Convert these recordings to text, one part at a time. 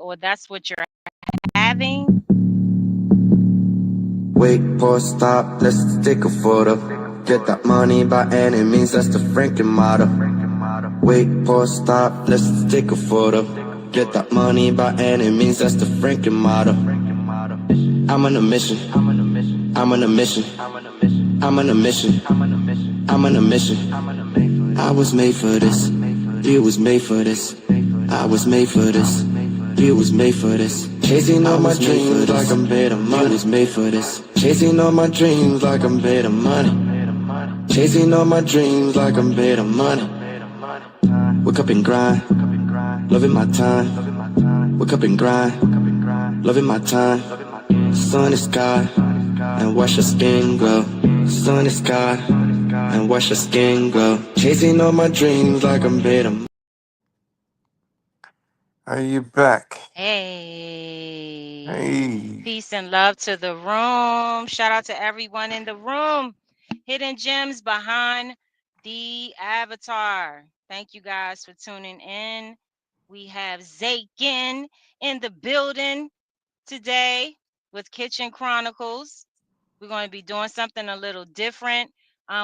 or that's what you're having. Wait, pause, stop, let's take a photo. Get that money by any means, that's the Franken motto. Wait, pause, stop, let's take a photo. Get that money by any means, that's the Franken motto. I'm on a mission, I'm on a mission, I'm on a mission, I'm on a mission. I was made for this, you was made for this. I was made for this, you was made for this. Chasing all my dreams like I'm made of money. You was made for this. Chasing all my dreams like I'm made of money. Chasing all my dreams like I'm made of money. Wake up and grind, loving my time. Wake up and grind, loving my time. Sun is sky, and watch your skin glow. Sun is sky, and watch your skin glow. Chasing all my dreams like I'm made of money. Are you back? Hey, Hey. peace and love to the room. Shout out to everyone in the room. Hidden gems behind the avatar. Thank you guys for tuning in. We have Zakin in the building today with Kitchen Chronicles. We're going to be doing something a little different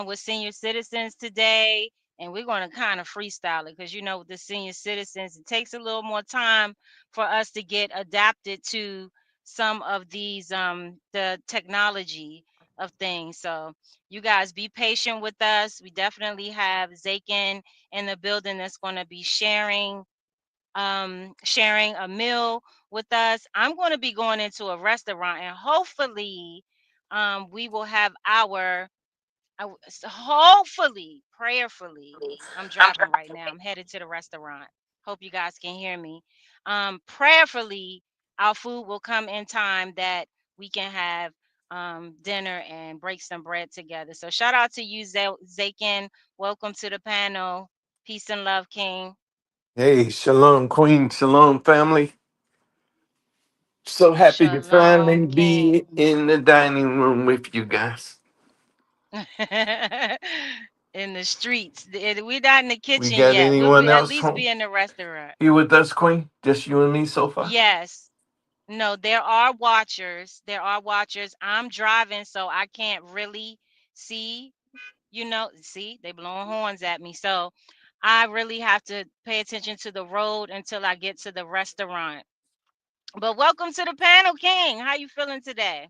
with senior citizens today. And we're going to kind of freestyle it because, you know, with the senior citizens, it takes a little more time for us to get adapted to some of these, the technology of things. So you guys be patient with us. We definitely have Zakin in the building that's going to be sharing a meal with us. I'm going to be going into a restaurant and hopefully we will have our hopefully, prayerfully. I'm driving right now. I'm headed to the restaurant. Hope you guys can hear me. Prayerfully, our food will come in time that we can have dinner and break some bread together. So shout out to you, Zakin. Welcome to the panel. Peace and love, King. Hey, shalom, Queen. Shalom, family. So happy to Shalom, finally King. be in the dining room with you guys. In the streets. We're not in the We kitchen got yet. We'll anyone be at else least home? be in the restaurant. You with us, Queen? Just you and me so far? Yes. No, there are watchers. There are watchers. I'm driving, so I can't really see, see, they blowing horns at me. So I really have to pay attention to the road until I get to the restaurant. But welcome to the panel, King. How you feeling today?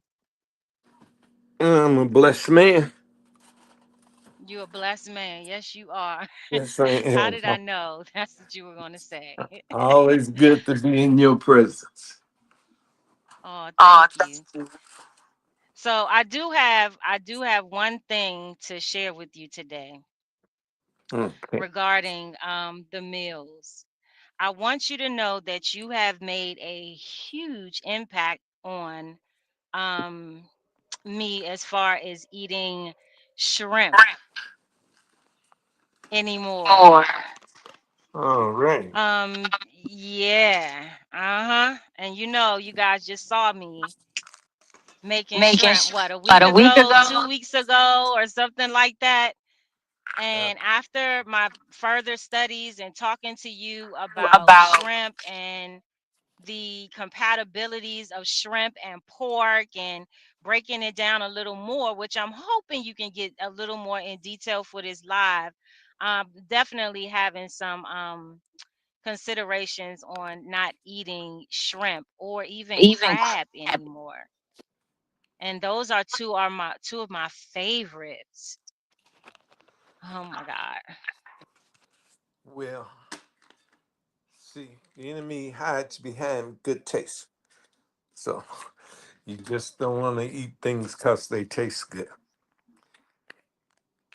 I'm a blessed man. You a blessed man. Yes, you are. Yes, I How am. did I know? That's what you were going to say. Always good to be in your presence. Oh, thank you. So I do have one thing to share with you today Okay. regarding the meals. I want you to know that you have made a huge impact on um me as far as eating shrimp anymore. All right. Yeah. Uh-huh. And you guys just saw me making shrimp what, a week ago, 2 weeks ago, or something like that. And after my further studies and talking to you about shrimp and the compatibilities of shrimp and pork and breaking it down a little more, which I'm hoping you can get a little more in detail for this live, definitely having some considerations on not eating shrimp or even crab anymore. And those are two of my favorites. Oh my God. Well, see, the enemy hides behind good taste. So you just don't want to eat things because they taste good.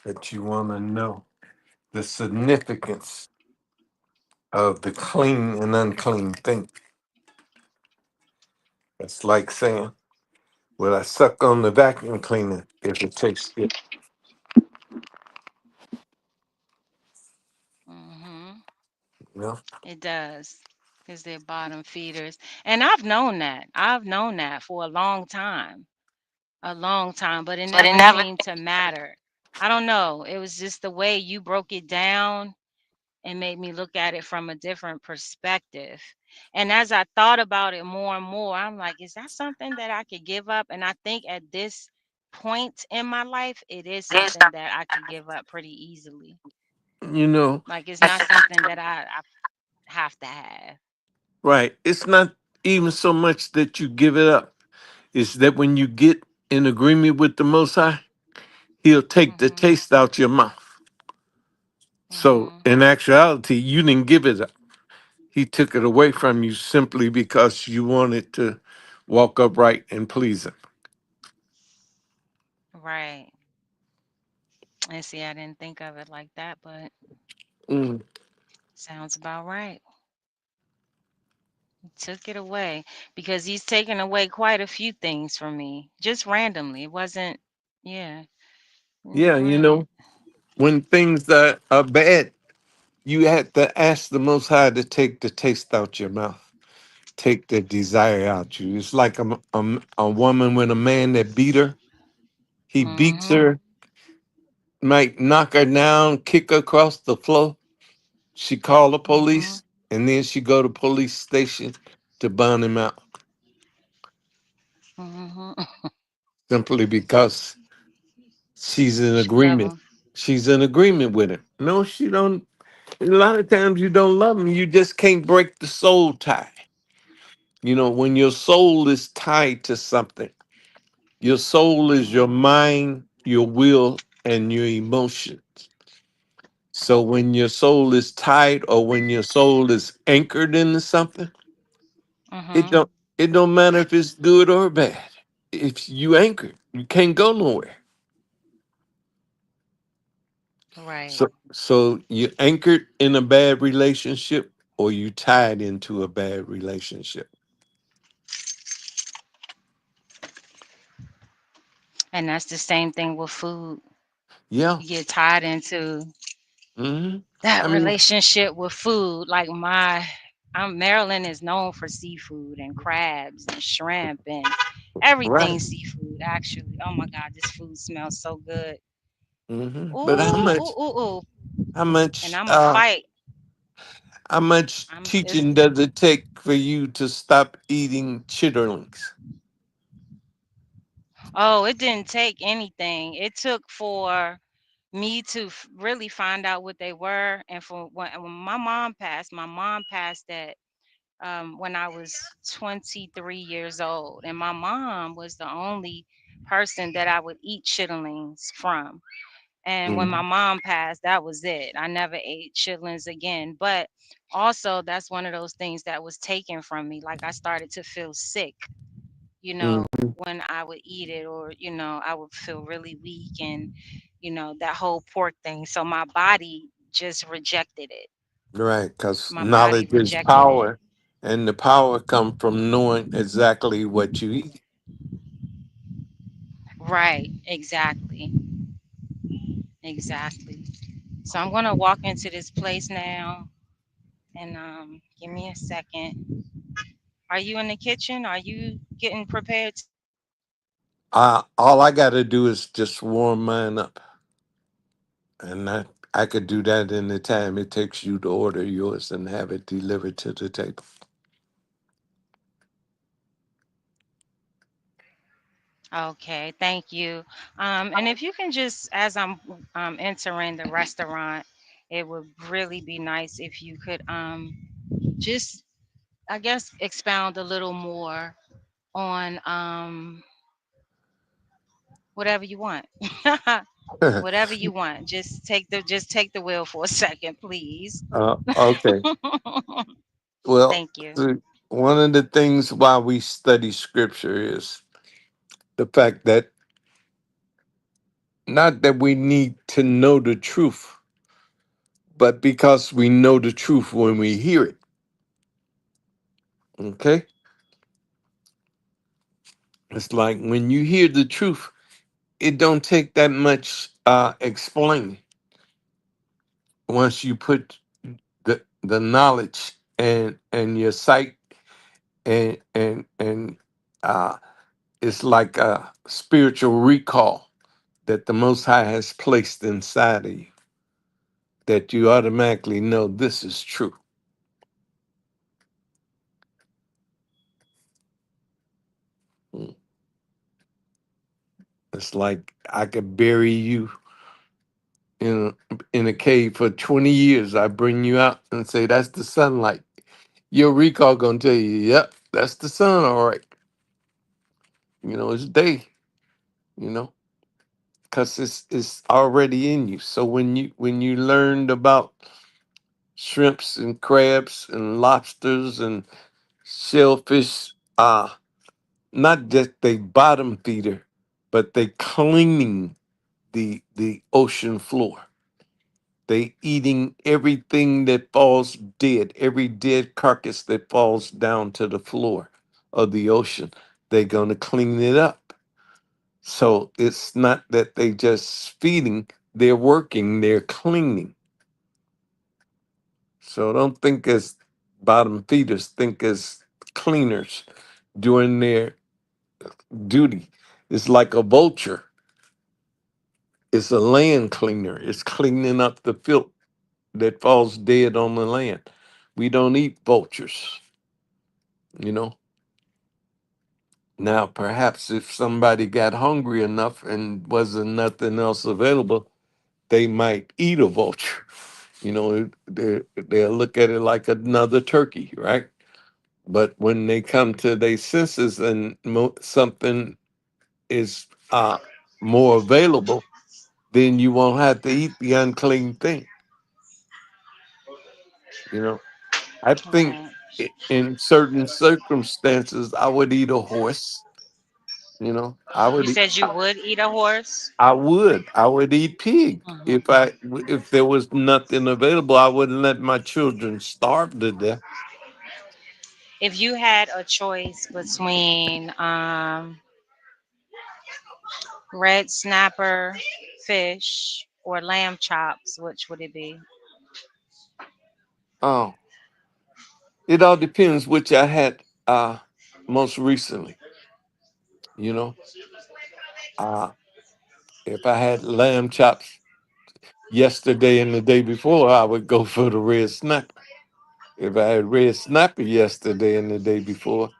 But you want to know the significance of the clean and unclean thing. It's like saying, "Will I suck on the vacuum cleaner if it tastes good?" Hmm. You know? It does, because they're bottom feeders. And I've known that. I've known that for a long time, but it never seemed to matter. I don't know. It was just the way you broke it down and made me look at it from a different perspective. And as I thought about it more and more, I'm like, is that something that I could give up? And I think at this point in my life, it is something that I could give up pretty easily. You know, Like it's not something that I have to have. right. It's not even so much that you give it up. It's that when you get in agreement with the Most High, He'll take the Mhm. taste out your mouth. So Mhm. in actuality, you didn't give it up. He took it away from you simply because you wanted to walk upright and please Him. Right. And see, I didn't think of it like that, but Mm. sounds about right. He took it away because he's taken away quite a few things from me, just randomly. It wasn't, yeah, Yeah, when things are bad, you had to ask the Most High to take the taste out your mouth, take the desire out you. It's like a woman with a man that beat her. He beats Mhm. her, might knock her down, kick her across the floor. She call the Mhm. police, and then she go to police station to burn him out Mhm. simply because she's in She love agreement. him. She's in agreement with him. No, she don't. A lot of times you don't love him. You just can't break the soul tie. When your soul is tied to something, your soul is your Mhm. mind, your will, and your emotions. So when your soul is tied or when your soul is anchored into something, it Mhm. don't it don't matter if it's good or bad. If you anchored, you can't go nowhere. Right. So you anchored in a bad relationship or you tied into a bad relationship. And that's the same thing with food. Yeah. You get tied into hmm that I mean, relationship with food. Like Maryland is known for seafood and crabs and shrimp and right. everything seafood. Actually, oh my God, this food smells so good. But how Ooh, much ooh, ooh, ooh. how And much I'm a uh fight. how much I'm it's teaching does it take for you to stop eating chitterlings? Oh, it didn't take anything. It took for me to really find out what they were. And for when my mom passed at when I was 23 years old. And my mom was the only person that I would eat chitterlings from. And when my Mhm. mom passed, that was it. I never ate chitlins again. But also, that's one of those things that was taken from me. Like I started to feel sick, Mhm. when I would eat it, or, I would feel really weak and, that whole pork thing. So my body just rejected it. Right, because My body knowledge is rejected it. power, and the power comes from knowing exactly what you eat. Right. Exactly. Exactly. So I'm gonna walk into this place now, and give me a second. Are you in the kitchen? Are you getting prepared to eat? All I got to do is just warm mine up, and I could do that in the time it takes you to order yours and have it delivered to the table. Okay, thank you. And if you can just, as I'm entering the restaurant, it would really be nice if you could just, I guess, expound a little more on whatever you want. Whatever you want. Just take the wheel for a second, please. Okay. Well, Thank you. one of the things why we study scripture is the fact that not that we need to know the truth, but because we know the truth when we hear it. Okay? It's like when you hear the truth, it don't take that much explaining once you put the knowledge and your sight and uh it's like a spiritual recall that the most high has placed inside of you that you automatically know this is true. It's like I could bury you in a cave for 20 years. I bring you out and say that's the sunlight. Your recall gonna tell you, yep, that's the sun, all right. It's day, you know, because it's already in you. So when you learned about shrimps and crabs and lobsters and shellfish, not just they bottom feeder, but they cleaning the ocean floor. They eating everything that falls dead, every dead carcass that falls down to the floor of the ocean. They're gonna clean it up. So it's not that they just feeding, they're working, they're cleaning. So don't think as bottom feeders, think as cleaners doing their duty. It's like a vulture. It's a land cleaner. It's cleaning up the filth that falls dead on the land. We don't eat vultures, you know. Now, perhaps if somebody got hungry enough and wasn't nothing else available, they might eat a vulture. They'll look at it like another turkey, right? But when they come to their senses and something is more available, then you won't have to eat the unclean thing. You know, I think Right. in certain circumstances, I would eat a horse. I You would eat. said you would eat a horse? I would eat pig Mhm. if there was nothing available. I wouldn't let my children starve to death. If you had a choice between red snapper fish or lamb chops, which would it be? Oh, it all depends which I had most recently. You know, uh, if I had lamb chops yesterday and the day before, I would go for the red snapper. If I had red snapper yesterday and the day before,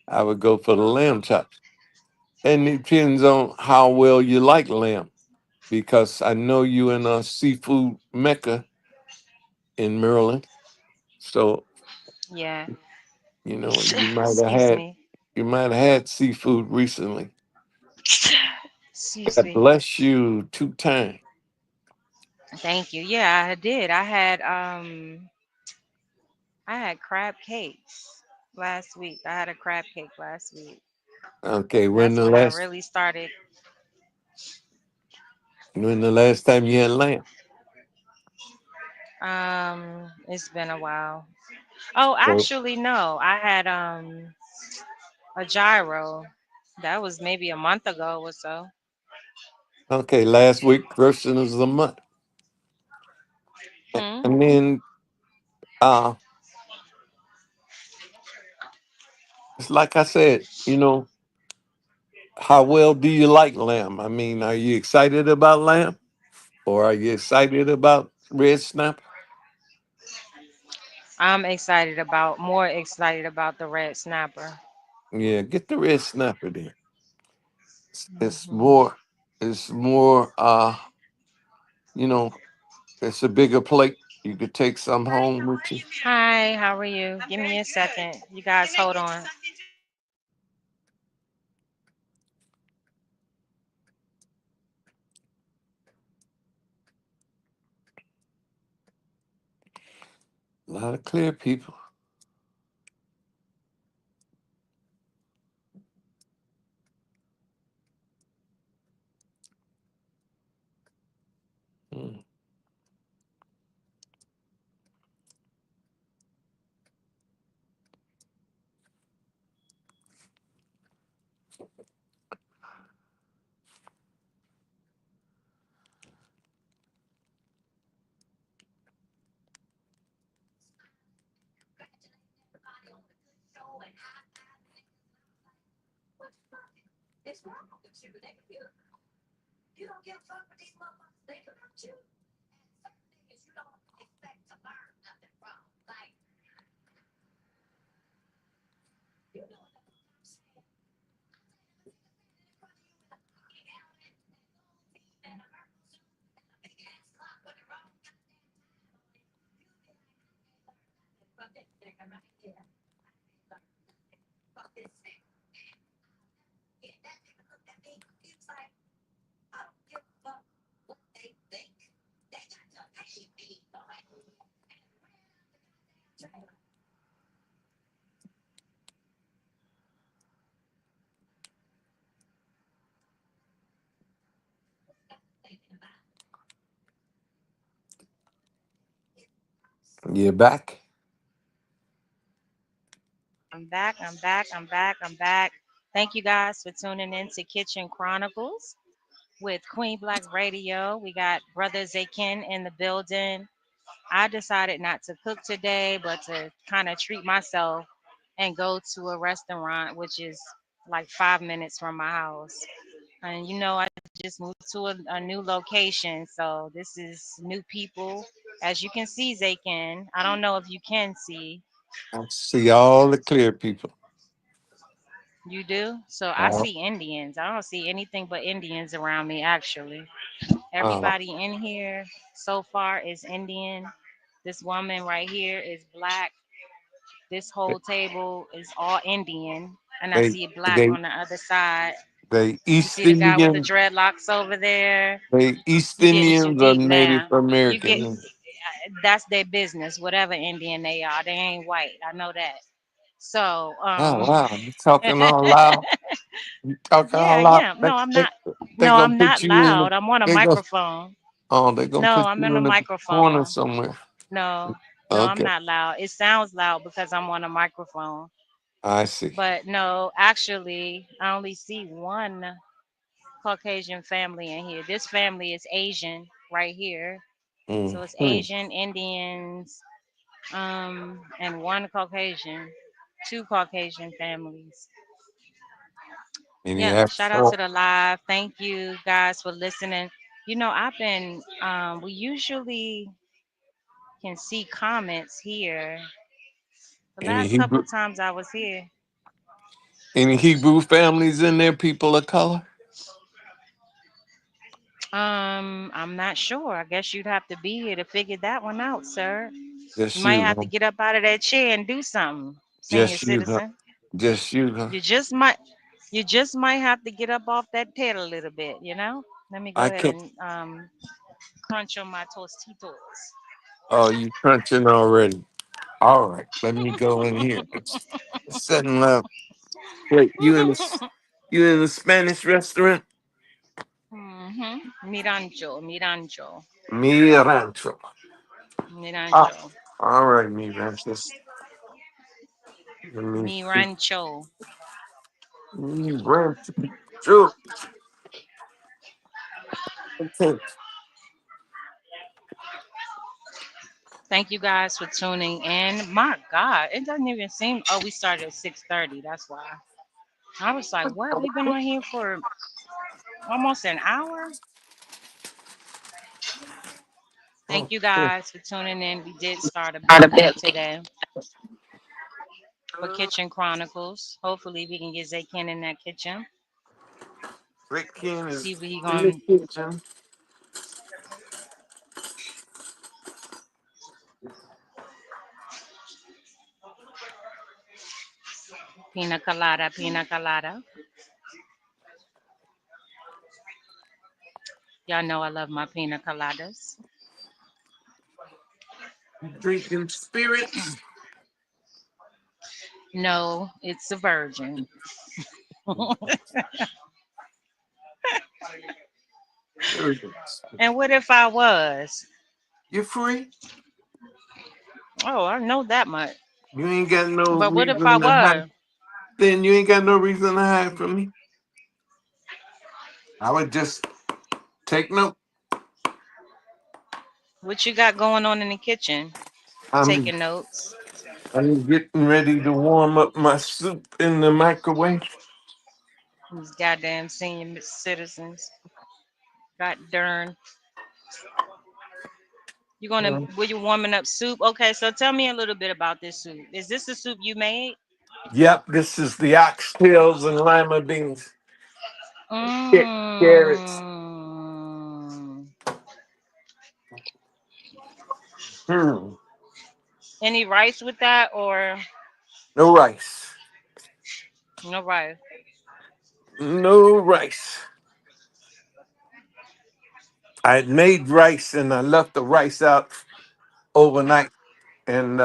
I would go for the lamb chops. And it depends on how well you like lamb, because I know you in a seafood mecca in Maryland. So, Yeah. you might have Excuse had me. seafood recently. Excuse God me. bless you 2 times. Thank you. Yeah, I did. I had crab cakes last week. I had a crab cake last week. Okay, That's when I really started. when the last time you had lamb? It's been a while. Oh, So, actually no. I had a gyro. That was maybe a month ago or so. okay, last week, person of the month. Hmm. And then uh it's like I said, how well do you like lamb? I mean, are you excited about lamb? Or are you excited about red snapper? I'm more excited about the red snapper. Yeah, get the red snapper there. It's Hmm. more, it's more, you know, it's a bigger plate. You could take some home with you. Hi, how are you? Give me a second. You guys hold on. A lot of clear people. Mm. You're back. I'm back. I'm back. I'm back. I'm back. Thank you guys for tuning in to Kitchen Chronicles with Queen Black Radio. We got Brother Zakin in the building. I decided not to cook today, but to kind of treat myself and go to a restaurant, which is like 5 minutes from my house. And I just moved to a new location, so this is new people. As you can see, Zakin, I don't know if you can see. I see all the clear people. You do? So I Oh, see Indians. I don't see anything but Indians around me, actually. oh, Everybody in here so far is Indian. This woman right here is black. This they, whole table is all Indian. And I they, see black they, on the other side. they You East see the guy with the Indian, dreadlocks over there? they East You're getting too Indians or deep Native now. You get American. That's their business, whatever Indian they are. They ain't white. I know that. So, Oh wow, you talking all loud. You talking yeah, all loud. yeah. No, I'm They, not. they No, gonna I'm not put you in the. loud. I'm on a They go. microphone. Oh, they gonna No, put I'm in you a in the corner microphone. somewhere. No, no, I'm Okay, not loud. It sounds loud because I'm on a microphone. I see. But no, actually, I only see one Caucasian family in here. This family is Asian right here. So it's Hmm. Asian, Indians, and one Caucasian, two Caucasian families. And you Yep. have Shout out four. to the live. Thank you guys for listening. I've been, we usually can see comments here. The Any last couple Hebrew, times I was here, any Hebrew families in there? People of color? I'm not sure. I guess you'd have to be here to figure that one out, sir. You Just might you, have huh? to get up out of that chair and do something, senior Just you, huh? citizen. Just you, huh? You just might, you just might have to get up off that tail a little bit. Let me go I ahead can't. and crunch on my tostitos. Oh, you crunching already? All right, let me go in here. It's setting up. Wait, you in the Spanish restaurant? Mirancho, mirancho, Mi rancho. Ah, mirancho, all right, mi rancho. Let me see. mirancho. Mi rancho. Okay. Thank you guys for tuning in. My God, it doesn't even seem. Oh, we started at 6:30. That's why. I was like, what? We've been on here for almost an hour. Thank you Okay. guys for tuning in. We did start a bit late today for Kitchen Chronicles. Hopefully, we can get Zakin in that kitchen. Rick Ken See is what he in the going. kitchen. Pina colada, pina colada. Y'all know I love my pina coladas. Drinking spirits. No, it's a virgin. Spirits. And what if I was? You free? Oh, I know that much. You ain't got no But what if I reason to hide. was? Then you ain't got no reason to hide from me. I would just take note. What you got going on in the kitchen? I'm Taking notes. I'm getting ready to warm up my soup in the microwave. These goddamn senior citizens. God darn. Were you warming up soup? Okay, so tell me a little bit about this soup. Is this the soup you made? Yep, this is the oxtails and lima beans. Carrots. Mmm. Hmm. Any rice with that or No rice. no rice? No rice. I had made rice and I left the rice out overnight. And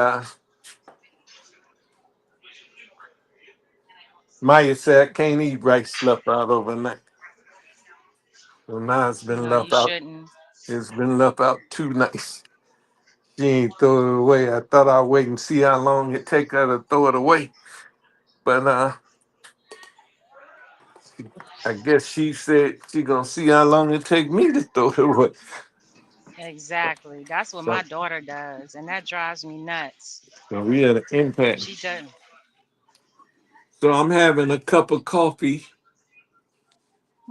Maya said I can't eat rice left out overnight. So now it's been No, left you out. shouldn't. It's been left out 2 nights. She ain't throw it away. I thought I'd wait and see how long it take her to throw it away. But I guess she said she gonna see how long it take me to throw it away. Exactly. That's what my So, daughter does, and that drives me nuts. so we had an impact. She does. So I'm having a cup of coffee.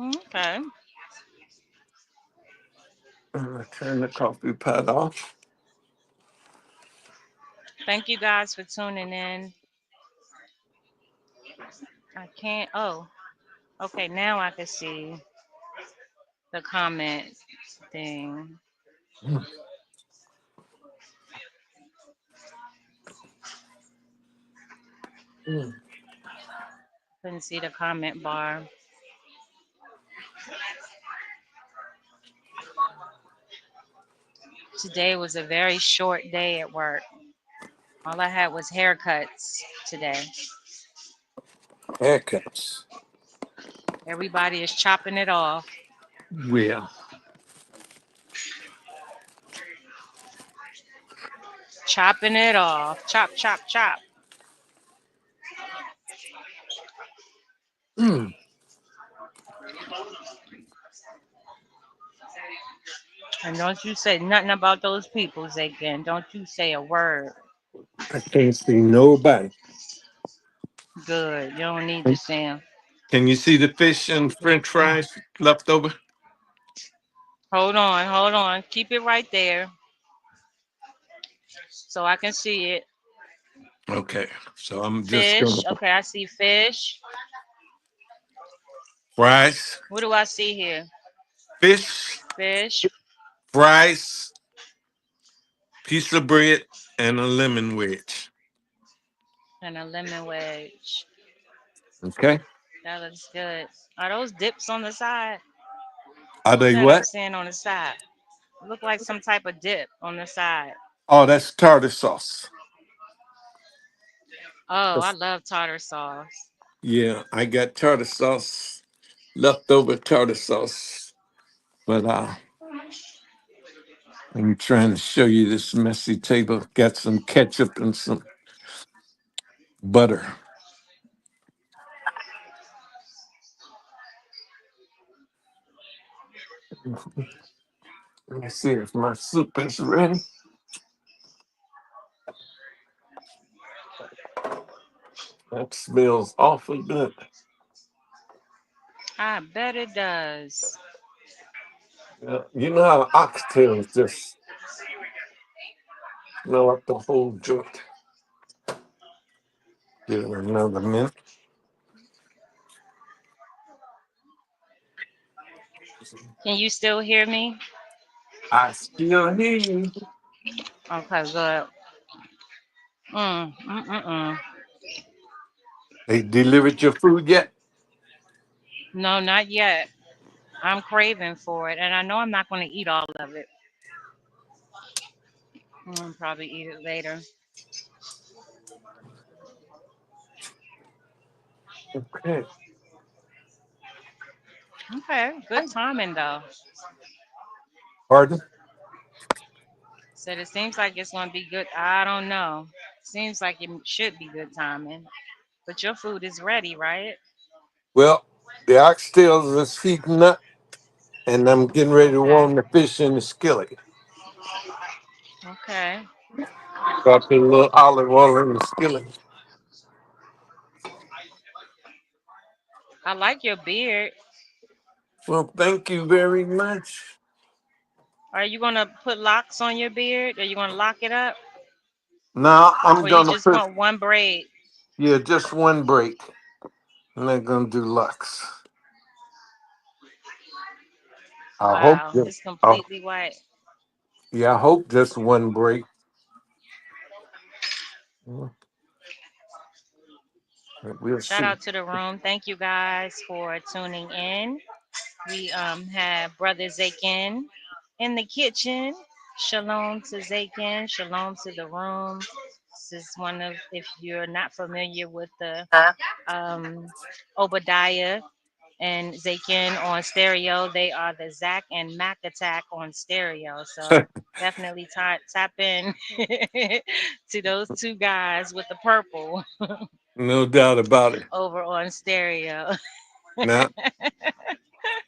Okay. I'm gonna turn the coffee pot off. Thank you guys for tuning in. I can't. Oh, okay. Now I can see the comment thing. Mm. Couldn't see the comment bar. Today was a very short day at work. All I had was haircuts today. Haircuts. Everybody is chopping it off. Yeah. Chopping it off. Chop, chop, chop. Mm. And don't you say nothing about those people, Zakin. Don't you say a word. I can't see nobody. Good. You don't need to say 'em. Can you see the fish and French fries left over? Hold on, hold on. Keep it right there so I can see it. Okay. So I'm just gonna Fish. Okay, I see fish. fries, What do I see here? fish, Fish fries, piece of bread, and a lemon wedge. and a lemon wedge. Okay. That looks good. Are those dips on the side? Are What's they that I'm what? seeing on the side? Look like some type of dip on the side. Oh, that's tartar sauce. Oh, I That's- love tartar sauce. yeah, I got tartar sauce, leftover tartar sauce. But I'm trying to show you this messy table. Got some ketchup and some butter. Let me see if my soup is ready. That smells awful good. I bet it does. Yeah, you know how oxtails just smell up the whole joint. Give it another minute. Can you still hear me? I still hear you. Okay, good. Mm. They delivered your food yet? No, not yet. I'm craving for it, and I know I'm not going to eat all of it. I'll probably eat it later. Okay. Okay, good timing though. Pardon? Said it seems like it's going to be good. I don't know. Seems like it should be good timing. But your food is ready, right? Well, the oxtails is heating up, and I'm getting ready to Okay. warm the fish in the skillet. Okay. So I put a little olive oil in the skillet. I like your beard. Well, thank you very much. Are you going to put locks on your beard? Are you going to lock it up? Now I'm Or you gonna just put want one braid? yeah, just one break. I'm not gonna do Lux. I hope Wow, just it's oh completely white. yeah, I hope just one break. We'll Shout see. out to the room. Thank you guys for tuning in. We have Brother Zakin in the kitchen. Shalom to Zakin. Shalom to the room. This is one of, if you're not familiar with the um, Obadiah and Zakin on stereo, they are the Zach and Mac Attack on stereo. So Definitely tap in to those two guys with the purple No doubt about it. over on stereo. Now,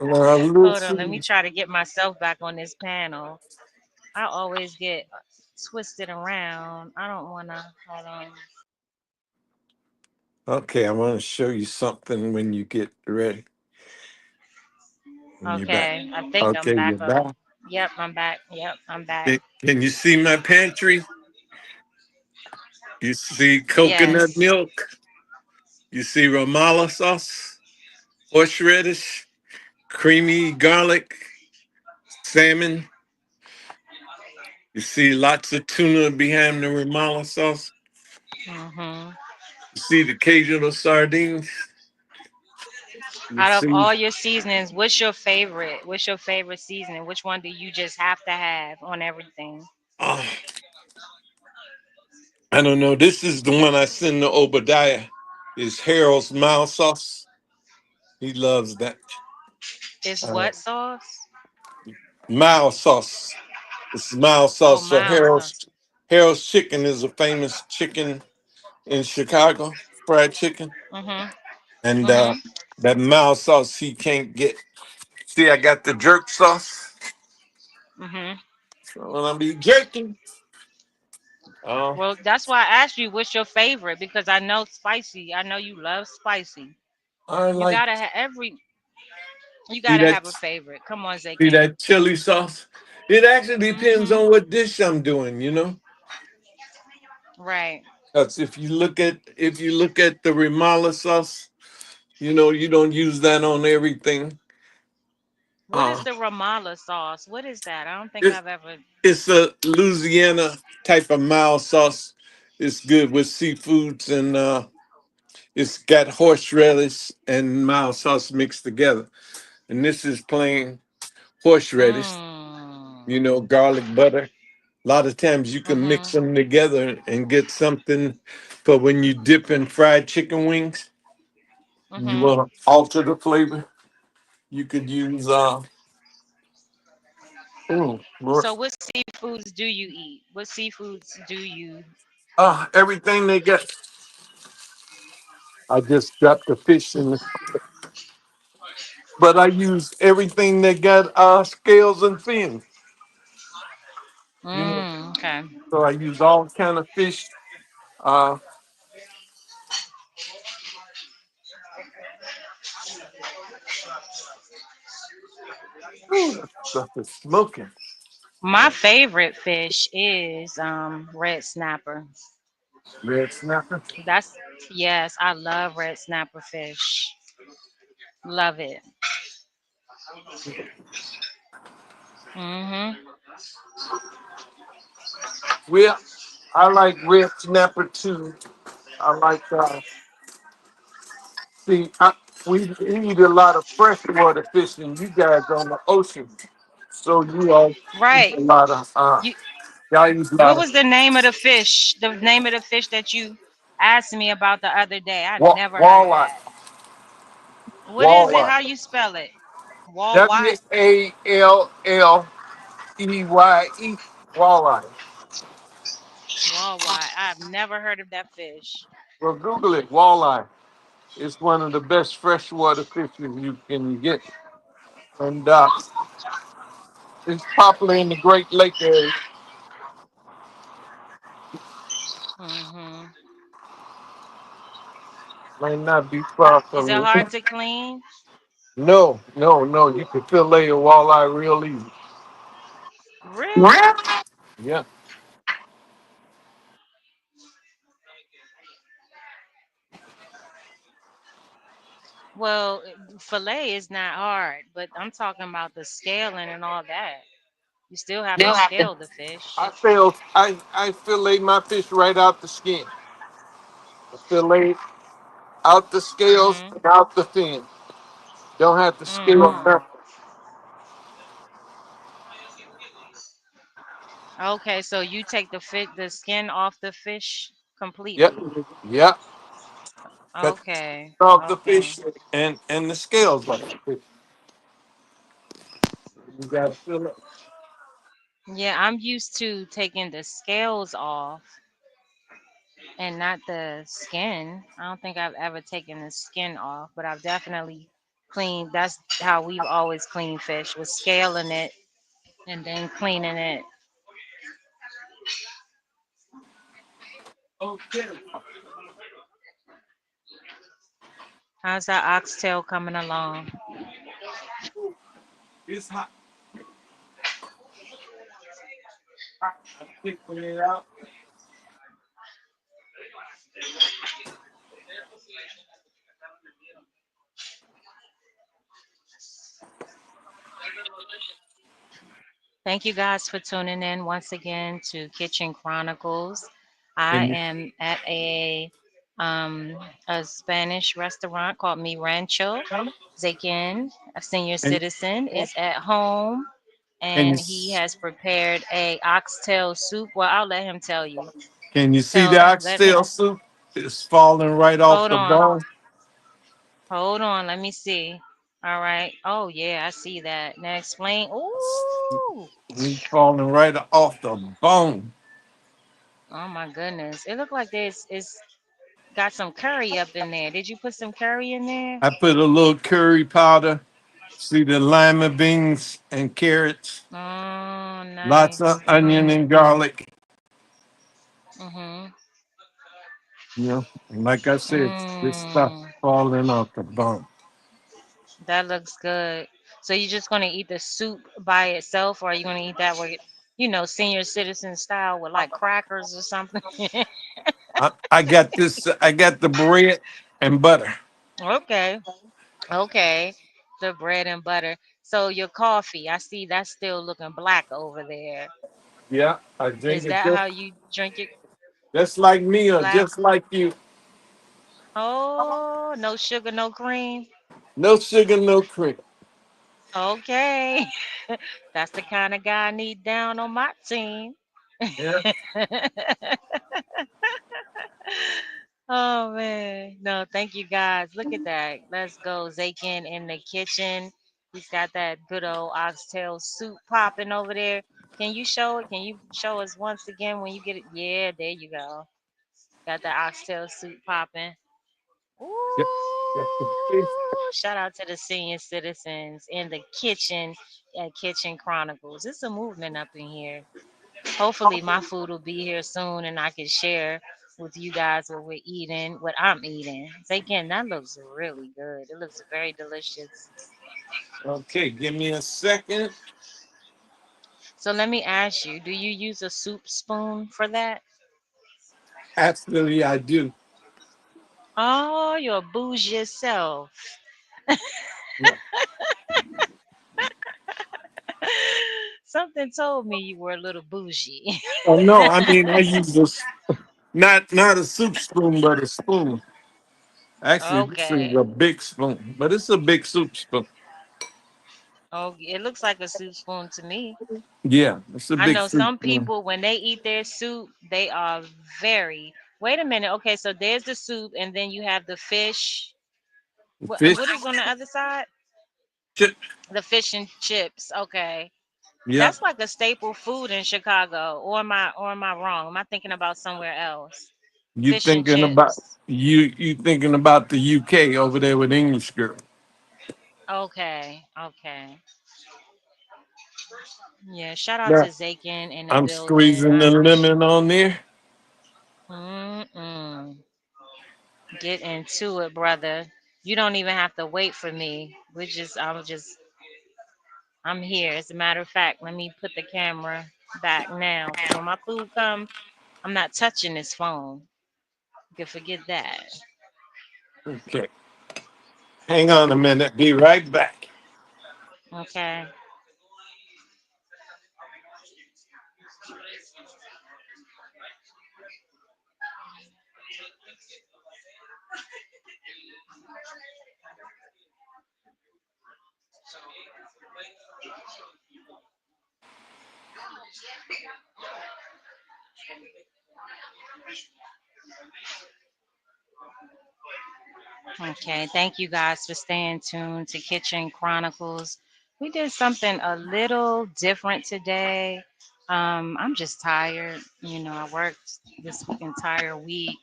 now Hold on, let me listen. try to get myself back on this panel. I always get twisted around. I don't want to. Hold on. Okay, I want to show you something when you get ready. When you're back. Okay, I think I'm Okay, you're back up. back. Yep, I'm back. Yep, I'm back. Can you see my pantry? You see Yes. coconut milk. You see Ramallah sauce, horseradish, creamy garlic, salmon. You see lots of tuna behind the Ramallah sauce. Hmm. You see the occasional sardines. You Out of see, all your seasonings, what's your favorite? What's your favorite seasoning? Which one do you just have to have on everything? oh, I don't know. This is the one I send to Obadiah. Is Harold's mild sauce. He loves that. It's Uh, what sauce? mild sauce. It's mild Oh, sauce. So mild sauce. Harold's chicken is a famous chicken in Chicago, fried chicken, Mhm. and Mhm. that mild sauce he can't get. See, I got the jerk sauce. Mhm. So when I be jerking, uh, Well, that's why I asked you what's your favorite because I know spicy. I know you love spicy. I You like gotta have every. You see gotta that have a favorite. Come on, Zay see King. that chili sauce. It actually depends Mhm. on what dish I'm doing, you know. Right. Because if you look at the Ramallah sauce, you know you don't use that on everything. What is Uh, the Ramallah sauce? What is that? I don't think it, I've ever. it's a Louisiana type of mild sauce. It's good with seafoods and it's got horseradish and mild sauce mixed together. And this is plain horseradish, you Mmm. know, garlic butter. A lot of times you can mix Mhm. them together and get something for when you dip in fried chicken wings. You Mhm. want to alter the flavor. You could use mm, So, what seafoods do you eat? What seafoods do you? everything they got. I just dropped the fish in the, but I use everything that got scales and fins. You know, Okay. so I use all kind of fish. Uh, ooh, that stuff is smoking. My favorite fish is red snapper. Red snapper. That's yes, I love red snapper fish. Love it. Mhm. Well, I like red snapper too. I like see. We eat a lot of freshwater fish, and you guys on the ocean, so you all eat Right. a lot of You. y'all eat a What lot of was the name of the fish? The name of the fish that you asked me about the other day. I wa- never heard of walleye. that. What is it? Walleye. How you spell it? Wall W what? A L L E Y E. Walleye. Wall what? I've never heard of that fish. Well, Google it. Walleye. It's one of the best freshwater fish you can get, and it's popular in the Great Lake area. Mhm. Might not be far Is from it you. hard to clean? No, no, no. You can fillet a walleye real easy. Really? Yeah. Well, fillet is not hard, but I'm talking about the scaling and all that. You still have to scale the fish. I fillet my fish right out the skin. I fillet out the scales Mhm. and out the fin. Don't have to scale Mhm. nothing. Okay, so you take the skin off the fish Yep. completely. Yep. Cut Okay. off the Okay. fish and the scales off the fish. You gotta fill it. Yeah, I'm used to taking the scales off and not the skin. I don't think I've ever taken the skin off, but I've definitely cleaned. That's how we've always cleaned fish, with scaling it and then cleaning it. Okay. How's that oxtail coming along? It's hot. I'm picking it out. Thank you guys for tuning in once again to Kitchen Chronicles. I And am at a Spanish restaurant called Mi Rancho. Zakin, a senior and citizen, is at home can you and he has prepared a oxtail soup. Well, I'll let him tell you. can you see the Tell let me oxtail soup? It's falling right off hold the on. bone. Hold on, let me see. All right. Oh yeah, I see that. Now explain. Ooh. It's falling right off the bone. Oh my goodness. It looked like it's got some curry up in there. Did you put some curry in there? I put a little curry powder. See the lima beans and carrots. Oh, Lots nice. of onion and garlic. Mhm. You know, and like I said, this stuff Mm. falling off the bone. That looks good. So you're just gonna eat the soup by itself, or are you gonna eat that with, senior citizen style with like crackers or something? I got this. I got the bread and butter. Okay. Okay. The bread and butter. So your coffee, I see that's still looking black over there. Yeah, I drink Is it that just, how you drink it, just like me or black? just like you. Oh, no sugar, no cream. No sugar, no cream. Okay. That's the kind of guy I need down on my team. Yeah. Oh man. No, thank you guys. Look at that. Let's go. Zakin in the kitchen. He's got that good old oxtail soup popping over there. Can you show it? Can you show us once again when you get it? Yeah, there you go. Got the oxtail soup popping. Yeah. That's the fish. Ooh, shout out to the senior citizens in the kitchen at Kitchen Chronicles. It's a movement up in here. Hopefully, my food will be here soon and I can share with you guys what we're eating, what I'm eating. So, again, that looks really good. It looks very delicious. Okay, give me a second. So, let me ask you, do you use a soup spoon for that? Absolutely, I do. Oh, you're a bougie yourself. Yeah. Something told me you were a little bougie. Oh no, I mean I use this not a soup spoon, but a spoon. Actually, this is Okay. a big spoon, but it's a big soup spoon. Oh, it looks like a soup spoon to me. Yeah, it's a I big know soup some spoon. people when they eat their soup, they are very. Wait a minute. Okay, so there's the soup, and then you have the fish. Fish What is on the other side? chip. The fish and chips. Okay, Yeah. that's like a staple food in Chicago. Or am I wrong? Am I thinking about somewhere else? You Fish and thinking about chips. you thinking about the UK over there with English girl. Okay, okay. Yeah. Shout out to Yeah. Zakin in the I'm building. squeezing the lemon on there. Mm-mm. Get into it, brother. You don't even have to wait for me. I'm here. As a matter of fact, let me put the camera back now. Because when my food come, I'm not touching this phone. You can forget that. Okay. Hang on a minute. Be right back. Okay. Okay. Thank you guys for staying tuned to Kitchen Chronicles. We did something a little different today. I'm just tired. I worked this entire week,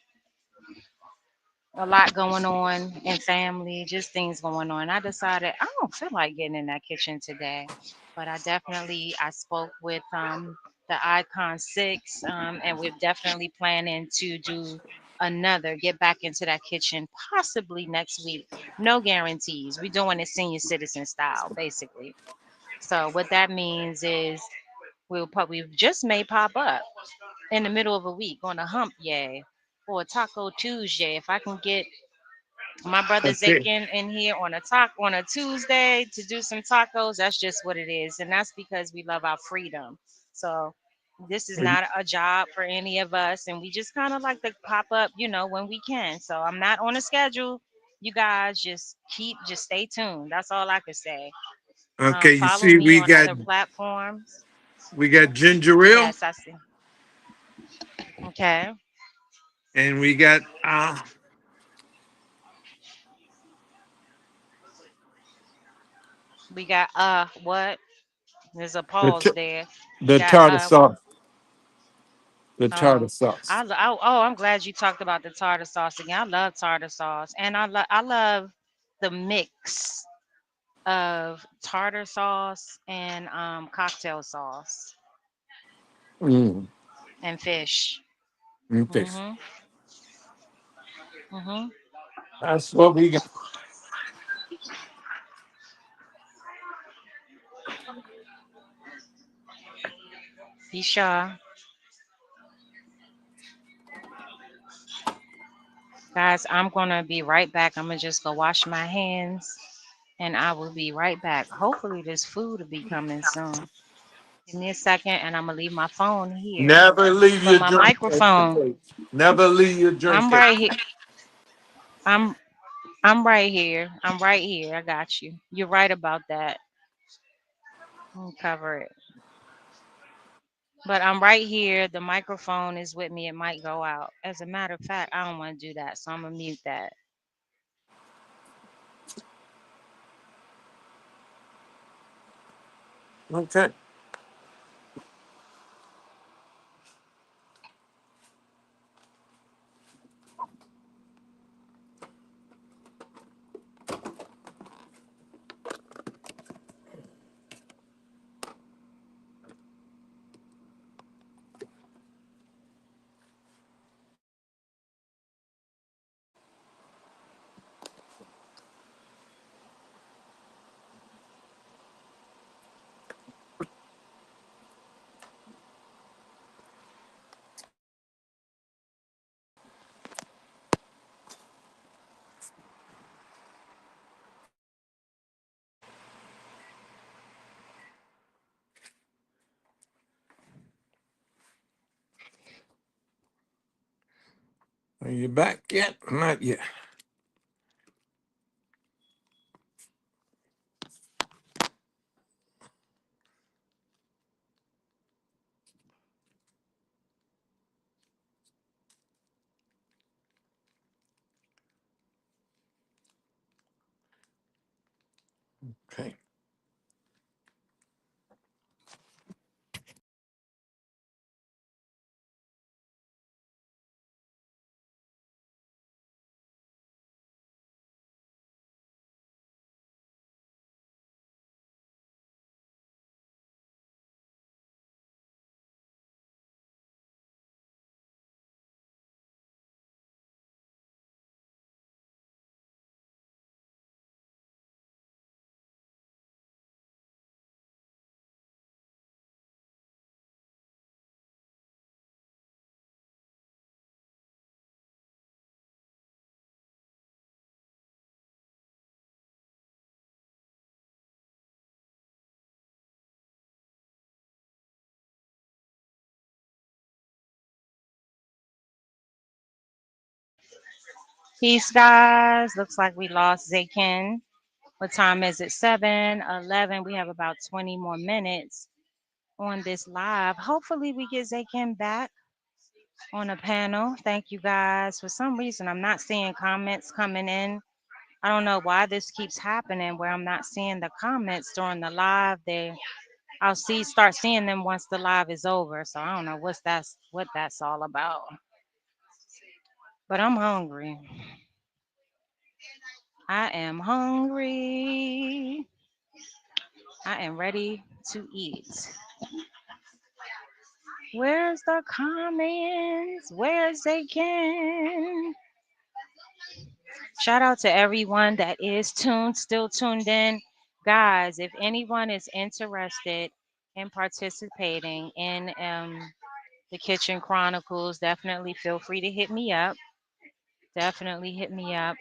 a lot going on in family, just things going on. I decided I don't feel like getting in that kitchen today, but I spoke with the Icon Six, and we're definitely planning to do get back into that kitchen possibly next week. No guarantees. We're doing it senior citizen style, basically. So what that means is we just may pop up in the middle of a week on a hump day or a Taco Tuesday. If I can get my brother Okay. Zakin in here on a Tuesday to do some tacos, that's just what it is. And that's because we love our freedom. So this is not a job for any of us. And we just kind of like to pop up, when we can. So I'm not on a schedule. You guys just stay tuned. That's all I could say. Okay, you Follow see, me on other platforms. we got ginger ale, Yes, I see. Okay. and we got We got what? There's a the pause t- there. We the got tartar sauce. The tartar oh, sauce. I'm glad you talked about the tartar sauce again. I love tartar sauce, and I love the mix of tartar sauce and cocktail sauce Mm. and fish. Okay. Mhm. Mhm. That's what we got. Be sure, guys. I'm gonna be right back. I'm gonna just go wash my hands, and I will be right back. Hopefully, this food will be coming soon. Give me a second, and I'm gonna leave my phone here. Never leave But your my drink at the microphone, plate. Never leave your drink I'm at. right here. I'm I'm right here. I'm right here. I got you. You're right about that. I'll cover it. But I'm right here. The microphone is with me. It might go out. As a matter of fact, I don't want to do that, so I'm gonna mute that. Okay. Are you back yet? Not yet. Okay. Peace, guys. Looks like we lost Zakin. What time is it? 7:11. We have about 20 more minutes on this live. Hopefully, we get Zakin back on a panel. Thank you guys. For some reason, I'm not seeing comments coming in. I don't know why this keeps happening where I'm not seeing the comments during the live. I'll start seeing them once the live is over. So I don't know what that's all about. But I'm hungry. I am hungry. I am ready to eat. Where's the comments? Where's they can? Shout out to everyone that is still tuned in. Guys, if anyone is interested in participating in the Kitchen Chronicles, definitely feel free to hit me up. Definitely hit me up.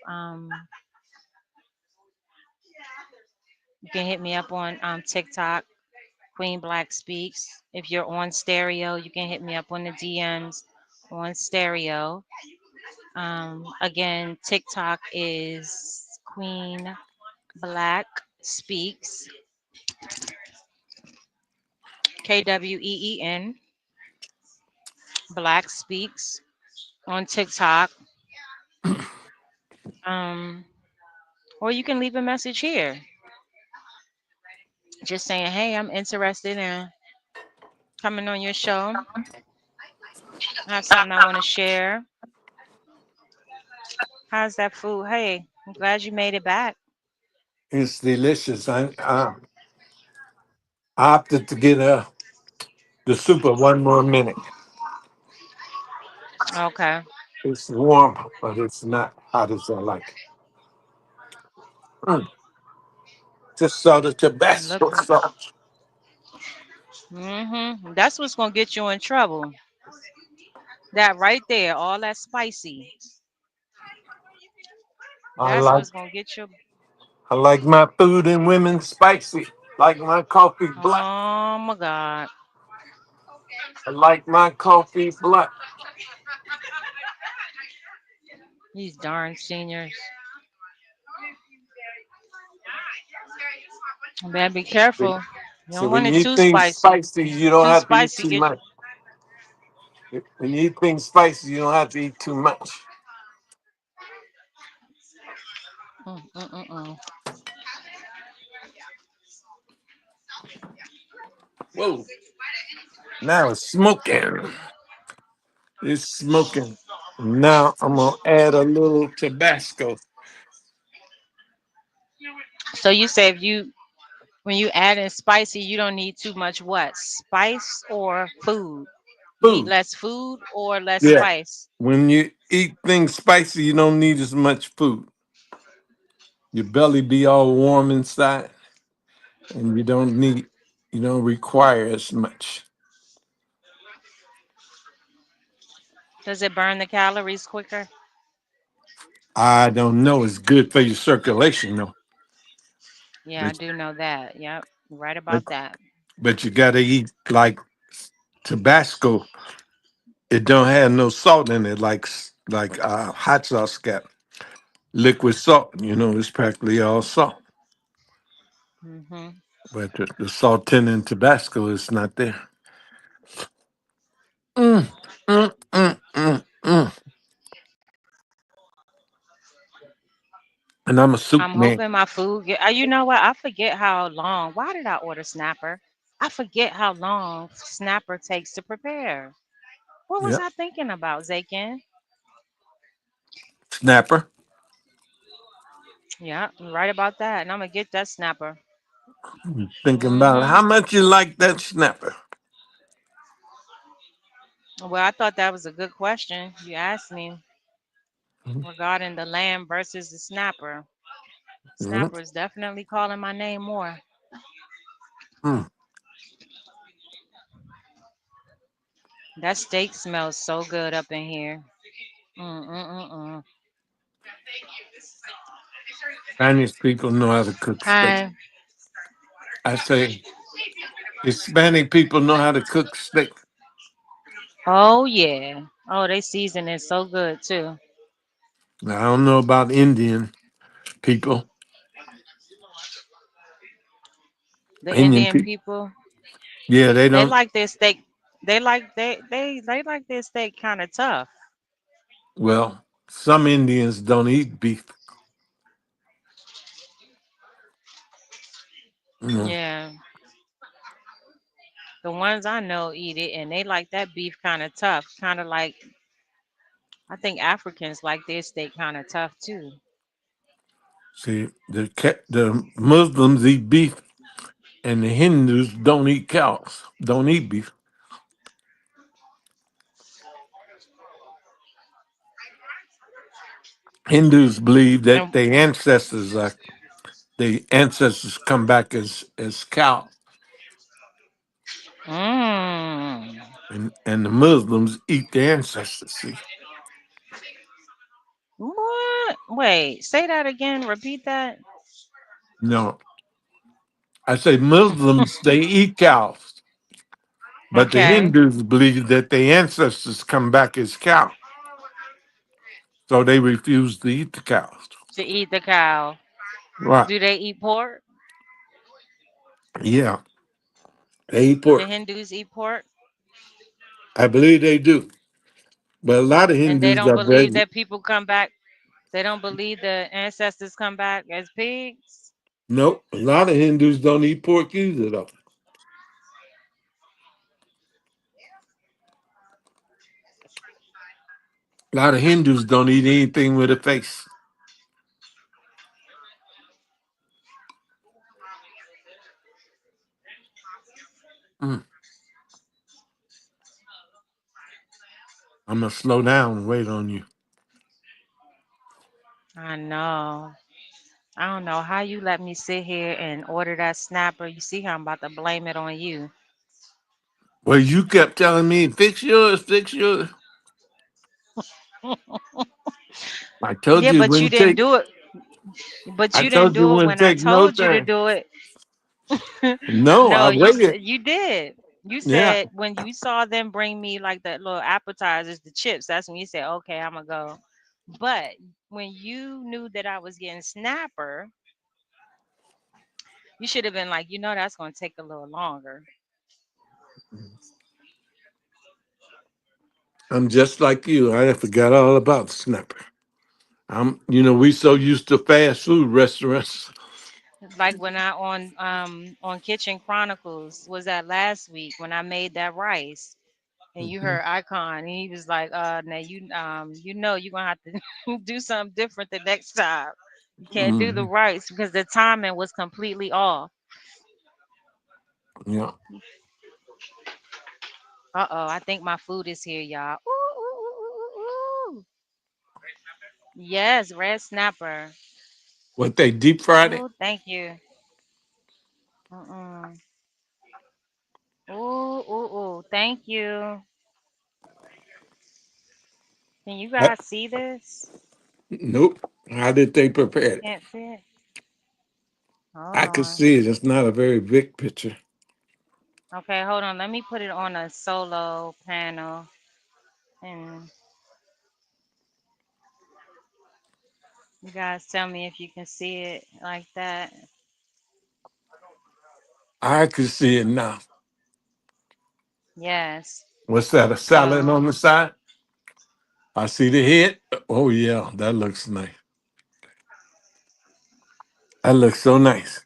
You can hit me up on TikTok, Queen Black Speaks. If you're on stereo, you can hit me up on the DMs on stereo. Again, TikTok is Queen Black Speaks, KWEEN, Black Speaks on TikTok. Um, or you can leave a message here just saying, hey, I'm interested in coming on your show. I have something I want to share. How's that food? Hey, I'm glad you made it back. It's delicious. I opted to get the soup of 1 more minute. Okay. It's warm, but it's not hot as I like. Mm. Just saw the Look. Tabasco sauce. That's what's gonna get you in trouble. That right there, all that spicy. I That's like what's gonna get you. I like my food and women spicy. Like my coffee black. Oh my God. I like my coffee black. These darn seniors. Better be See, careful. You so don't want when it you eat too things spicy. spicy, you don't Too have to eat spicy too get much. When you eat things spicy, you don't have to eat too much. mm, mm, mm, mm. Whoa! Now it's smoking. It's smoking. Now I'm gonna add a little Tabasco. So you say if you when you add in spicy, you don't need too much what? Spice or food? You need Food. less food or less Yeah. spice? When you eat things spicy, you don't need as much food. Your belly be all warm inside, and you don't require as much. Does it burn the calories quicker? I don't know. It's good for your circulation, though. Yeah, I But do know that. Yep. You're right but, about that. but you gotta eat like Tabasco. It don't have no salt in it, like hot sauce got liquid salt. You know, it's practically all salt. hmm But the salt in Tabasco is not there. Mm, mm. And I'm a soup I'm man. hoping my food get. You know what? I forget how long. Why did I order snapper? I forget how long snapper takes to prepare. What was Yeah, I thinking about, Zakin? snapper. Yeah, you're right about that. And I'm gonna get that snapper. Thinking about hmm how much you like that snapper. Well, I thought that was a good question you asked me regarding the lamb versus the snapper. Mhm. Snapper is definitely calling my name more. Mm. That steak smells so good up in here. Mm-mm-mm-mm. Spanish people know how to cook steak. Hi. I say Hispanic people know how to cook steak. Oh yeah. Oh, they season it so good too. Now, I don't know about Indian people. The Indian Indian people, people, yeah, they they don't. like their steak. They like their steak kind of tough. Well, some Indians don't eat beef. You know, Yeah. The ones I know eat it, and they like that beef kind of tough. Kind of like I think Africans like their steak kind of tough too. See, the Muslims eat beef, and the Hindus don't eat cows, don't eat beef. Hindus believe that And their ancestors come back as cows, mm, and the Muslims eat their ancestors. See, what? Wait, say that again. Repeat that. no, I say Muslims they eat cows, but the Okay, Hindus believe that their ancestors come back as cows, so they refuse to eat the cows. to eat the cow. Right? Do they eat pork? Yeah, they eat The pork. Hindus eat pork, I believe they do, but a lot of and they Hindus don't are believe veg. that people come back. They don't believe the ancestors come back as pigs. Nope, a lot of Hindus don't eat pork either, though. A lot of Hindus don't eat anything with a face. Mm, I'm gonna slow down and wait on you. I know. I don't know how you let me sit here and order that snapper. You see how I'm about to blame it on you. Well, you kept telling me fix yours, fix yours. I told Yeah, you it but you wouldn't didn't take. do it. But I you didn't told you it do it wouldn't when I take no told you to time. do it. No, I No, you waited. said you did. You Yeah. said when you saw them bring me like the little appetizers, the chips, that's when you said, "Okay, I'm gonna go." But when you knew that I was getting snapper, you should have been like, that's gonna take a little longer. I'm just like you. I forgot all about the snapper. We so used to fast food restaurants. Like when I on Kitchen Chronicles was that last week when I made that rice and you Mhm, heard Icon and he was like, now you're gonna have to do something different the next time. You can't do the mhm. rice because the timing was completely off. Yeah. Uh-oh, I think my food is here, y'all. Ooh, ooh, ooh, ooh, ooh. Yes, red snapper. What they deep fried it? Oh, thank you. Mm-mm. Ooh, ooh, ooh, thank you. Can you I- guys see this? nope. How did they prepare it? Can't see it. Hold I could on. see it. It's not a very big picture. Okay, hold on. Let me put it on a solo panel and you guys tell me if you can see it like that. I could see it now. Yes. What's that? A salad So on the side? I see the head. Oh yeah, that looks nice. That looks so nice.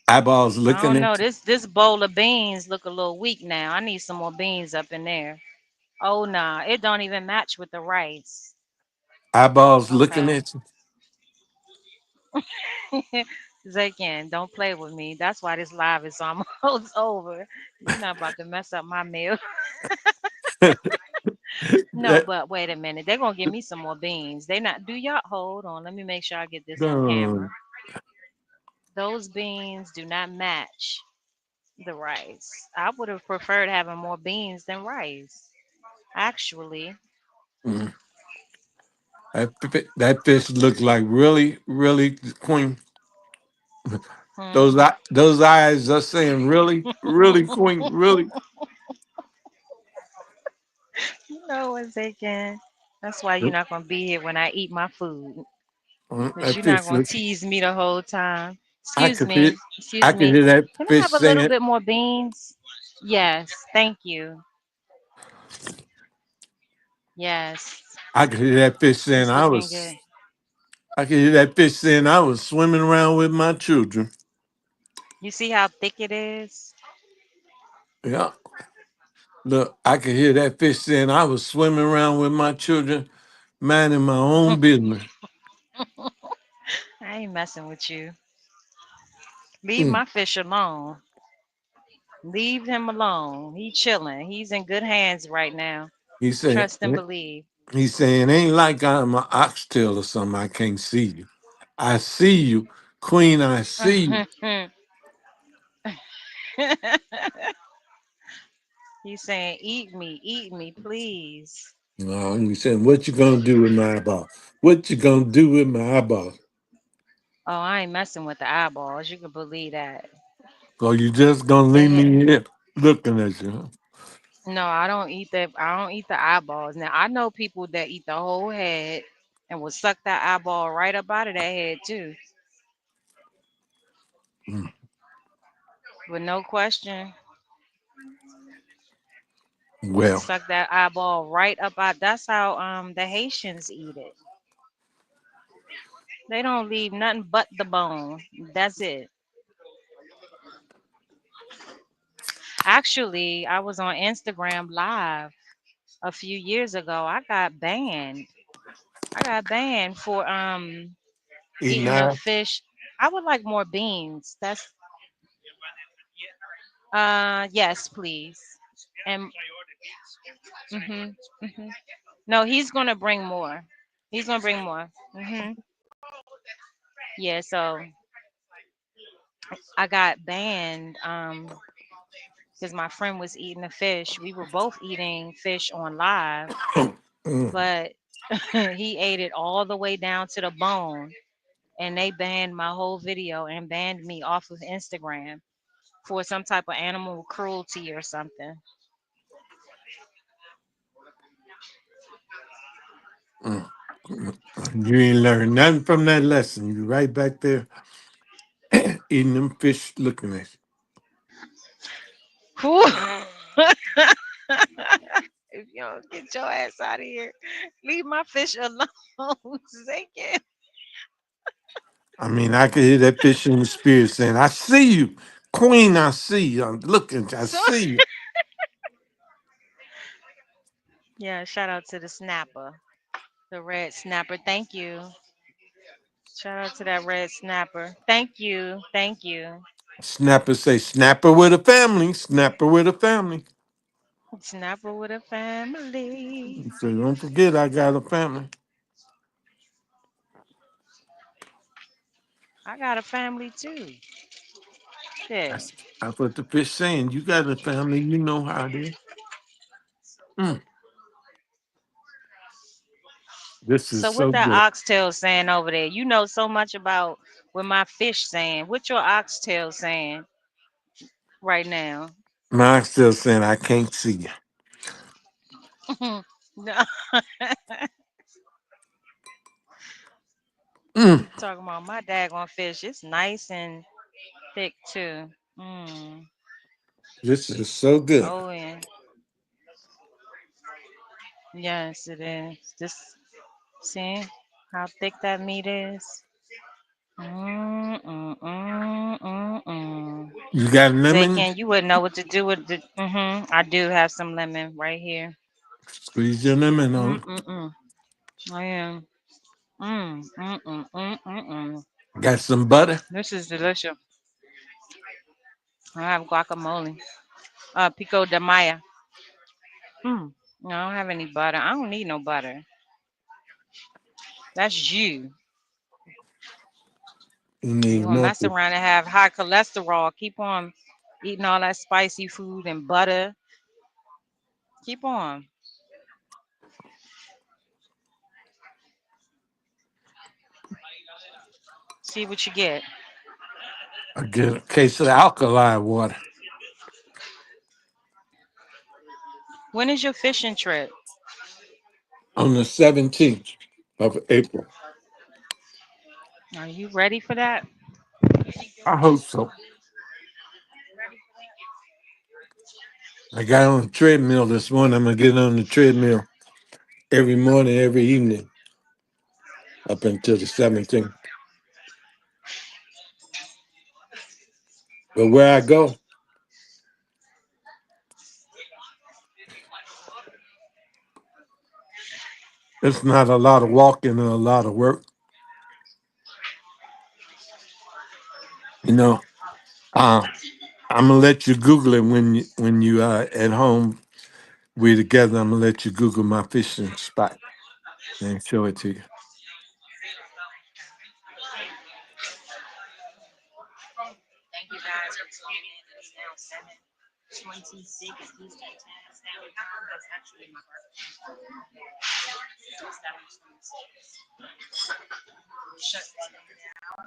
Eyeballs I looking don't know. at you. This bowl of beans look a little weak now. I need some more beans up in there. Oh nah, it don't even match with the rice. Eyeballs looking Okay. at you. Zakian, don't play with me. That's why this live is almost over. You're not about to mess up my meal. No, That, but wait a minute. They're gonna give me some more beans. They not do y'all hold on. Let me make sure I get this on camera. um, Those beans do not match the rice. I would have preferred having more beans than rice. Actually. mm, that fish look like really, really queen. Hmm. Those eyes are saying really, really queen, really. You know what, Zakian? That's why you're Yep. not gonna be here when I eat my food. Because That you're not fish gonna look. tease me the whole time. I Excuse could hear. me. I Excuse could me. hear that Can I fish have a little saying. bit more beans? Yes, thank you. Yes, I could hear that fish saying. it's looking good. I could hear that fish saying I was swimming around with my children. You see how thick it is? Yeah. Look, I could hear that fish saying I was swimming around with my children, minding my own business. I ain't messing with you. Leave Mm. my fish alone. Leave him alone. He chilling. He's in good hands right now. He said, Trust and believe. he's saying, ain't like I'm an oxtail or something. I can't see you. I see you, Queen. I see you. He's saying, eat me, please. No, he said, what you gonna do with my eyeball? What you gonna do with my eyeball? Oh, I ain't messing with the eyeballs. You can believe that. Or you just gonna They leave hit. me here looking at you? Huh? No, I don't eat the. I don't eat the eyeballs. Now I know people that eat the whole head and will suck that eyeball right up out of that head too, Mm. with no question. Well, Suck that eyeball right up out. That's how the Haitians eat it. They don't leave nothing but the bone. That's it. Actually, I was on Instagram live a few years ago. I got banned. I got banned for eating eating the that. fish. I would like more beans. That's yes, please. And mhm, mhm. No, he's gonna bring more. He's gonna bring more. Yeah, so I got banned because my friend was eating the fish. We were both eating fish on live, Mm, but he ate it all the way down to the bone, and they banned my whole video and banned me off of Instagram for some type of animal cruelty or something. mm, mm. You ain't learned nothing from that lesson. You right back there eating them fish, looking at Whew. If you don't get your ass out of here, leave my fish alone. Zake. I mean, I could hear that fish in the spirit saying, I see you, Queen, I see you. I'm looking, I So see you. yeah, shout out to the snapper, the red snapper. Thank you. Shout out to that red snapper. Thank you. Thank you. Snapper say, Snapper with a family, Snapper with a family. Snapper with a family. So don't forget, I got a family. I got a family too. Shit. That's what the fish saying. You got a family, you know how it is. Mm, this is So what so that good. oxtail saying over there? You know so much about what my fish saying. What your oxtail saying right now? Mine's still saying, I can't see you. No. Mm, Talking about my daggone fish. It's nice and thick too. Mm. this is so good. Oh yeah. Yes, it is. Just see how thick that meat is. Mm, mm, mm, mm, mm. You got Say, lemon? can you wouldn't know what to do with the. I do have some lemon right here. Squeeze your lemon on Mm, it. mm, mm. I am. Mm, mm, mm, mm, mm, mm. Got some butter? This is delicious. I have guacamole. Pico de Maya. Mm. No, I don't have any butter. I don't need no butter. That's you. You You need gonna mess nothing. around and have high cholesterol. Keep on eating all that spicy food and butter. Keep on. See what you get. I get a case of alkali water When is your fishing trip? on the 17th of April. Are you ready for that? I hope so. I got on the treadmill this morning. I'm gonna get on the treadmill every morning, every evening up until the 17th. But where I go, It's not a lot of walking and a lot of work. You know, uh, I'm gonna let you Google it when you at home. We together. I'm gonna let you Google my fishing spot and show it to you. Thank you guys for tuning in. It is now 7:26 Eastern Standard Time. That's actually my birthday. 7:26. Shut that thing down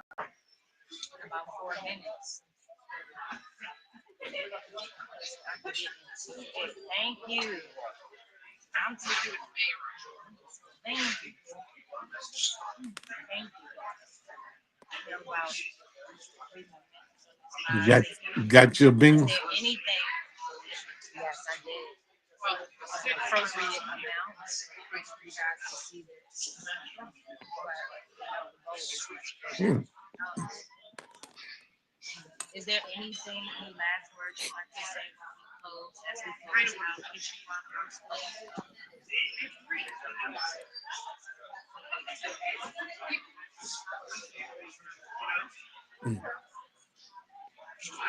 in about 4 minutes. I can get into it. Thank you. I'm taking it. Thank you. Thank you. We have about 3 more minutes on this You live. got you got your Is bing. there anything? Yes, I did. Appropriate amounts for you guys to see this. But, the goal is Hmm. is there anything, any last words you'd like to say while we close, as we close out Kitchen Chronicles?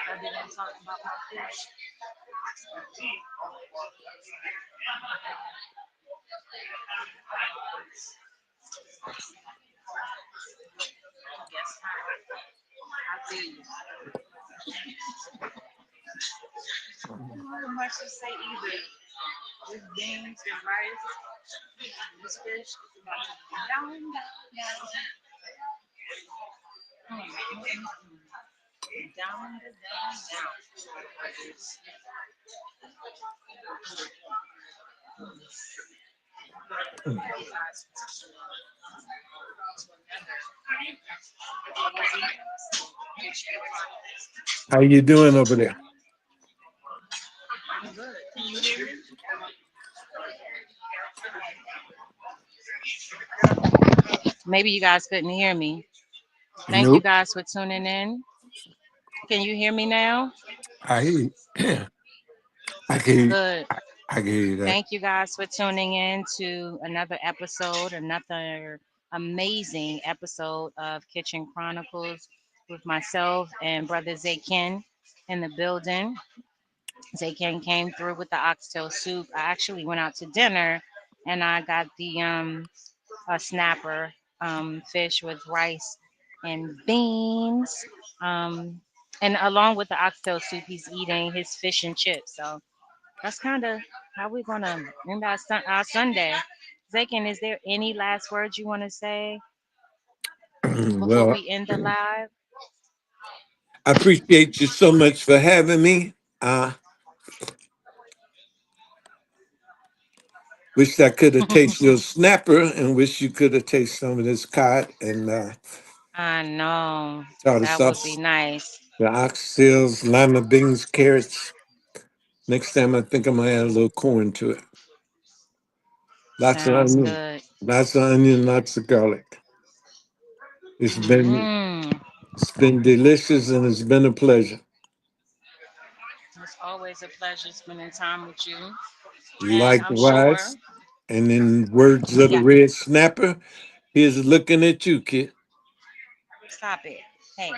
Other than talking about my fish? Yes, I feel you. I don't have much to say either. This beans, the rice, this fish is about to be down, down, down. Down, down, down. How you doing over there? I'm good. Can you hear me? Maybe you guys couldn't hear me. Thank you Nope. guys for tuning in. Can you hear me now? I hear you. I can hear you. Good. I can hear you that. Thank you guys for tuning in to another episode, another amazing episode of Kitchen Chronicles with myself and brother Zaykin in the building. Zaykin came through with the oxtail soup. I actually went out to dinner and I got the a snapper fish with rice and beans. Um, and along with the oxtail soup, he's eating his fish and chips. So that's kind of how we're gonna end our Sunday. Zakin, is there any last words you want to say before Well, we end the live? I appreciate you so much for having me. Wish I could have tasted your snapper, and wish you could have tasted some of this cod and I know tartar that would be sauce, nice. the oxtails, lima beans, carrots. Next time, I think I'm gonna add a little corn to it. Lots of Sounds onion, good. lots of onion, lots of garlic. It's been Mm. it's been delicious, and it's been a pleasure. It's always a pleasure spending time with you, and I'm sure. Likewise, and in words of the Yeah, red snapper, here's looking at you, kid. stop it. Hey,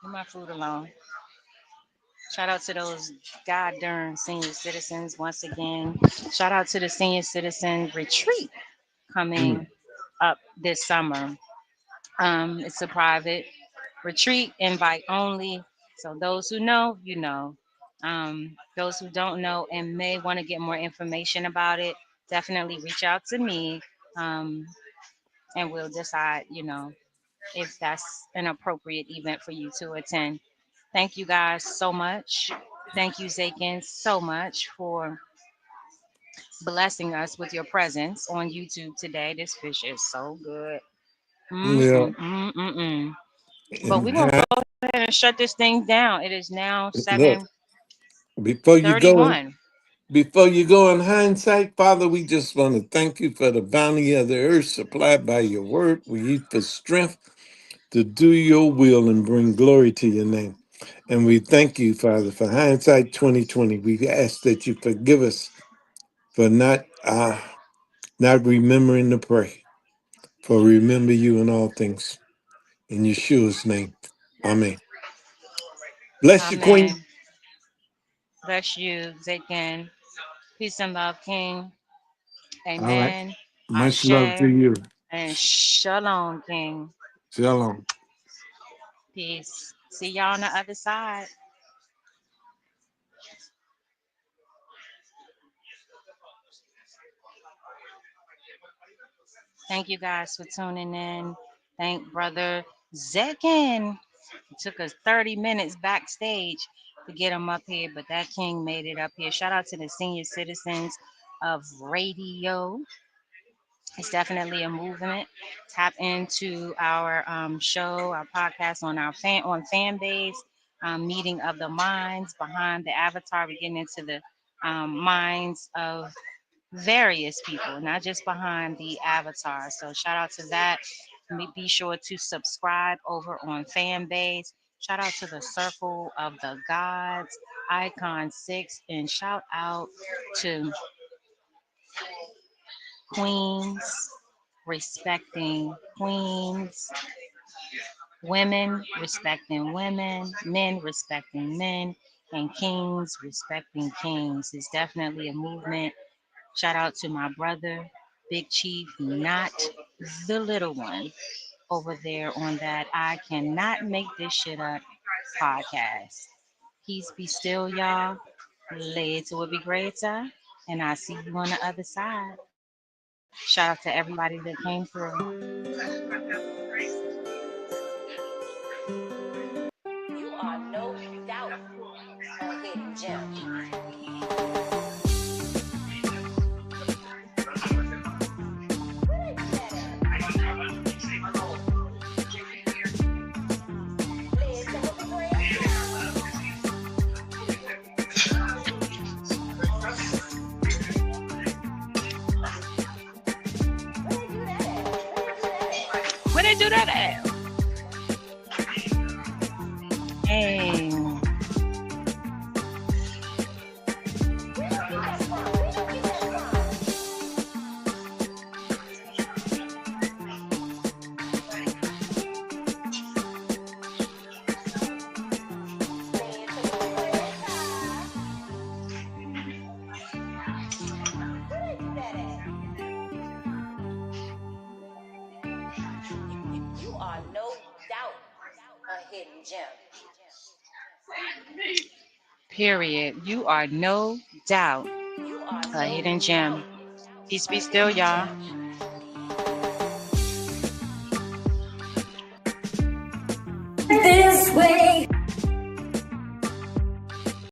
leave my food alone. Shout out to those god darn senior citizens once again. Shout out to the senior citizen retreat Mm. coming up this summer. It's a private retreat, invite only. So those who know, you know. Those who don't know and may want to get more information about it, definitely reach out to me, um, and we'll decide, if that's an appropriate event for you to attend. Thank you guys so much. Thank you, Zakin, so much for blessing us with your presence on YouTube today. This fish is so good. Mm, Yeah, mm, mm, mm, mm. But we're and gonna go ahead and shut this thing down. It is now look, seven before you go, thirty-one. before you go in hindsight, Father, we just want to thank you for the bounty of the earth supplied by your word. We eat for strength to do your will and bring glory to your name. And we thank you, Father, for hindsight 2020. We ask that you forgive us for not not remembering to pray. For remember you in all things. In Yeshua's name. Amen. Bless you, Queen. Amen. Bless you, Zakin. Peace and love, King. All right. Amen. Much love to Ashe. you. And shalom, King. Shalom. Peace. See y'all on the other side. Thank you guys for tuning in. Thank Brother Zekin. It took us 30 minutes backstage to get him up here, but that king made it up here. Shout out to the senior citizens of radio. It's definitely a movement. Tap into our show, our podcast on our fan base, meeting of the minds behind the avatar. We're getting into the minds of various people, not just behind the avatar. So shout out to that. Be sure to subscribe over on Fanbase. Shout out to the Circle of the Gods, Icon 6, and shout out to Queens respecting Queens, women respecting women, men respecting men, and kings respecting kings. It's definitely a movement. Shout out to my brother, Big Chief, not the little one, over there on that I Cannot Make This Shit Up podcast. Peace be still, y'all. Later will be greater. And I'll see you on the other side. Shout out to everybody that came through. You are no doubt a hidden gem. Where they do that at? Hey. You are no doubt a hidden gem. Period. You are no doubt You are a no hidden doubt gem. Peace a be still, hidden y'all. gem. This way.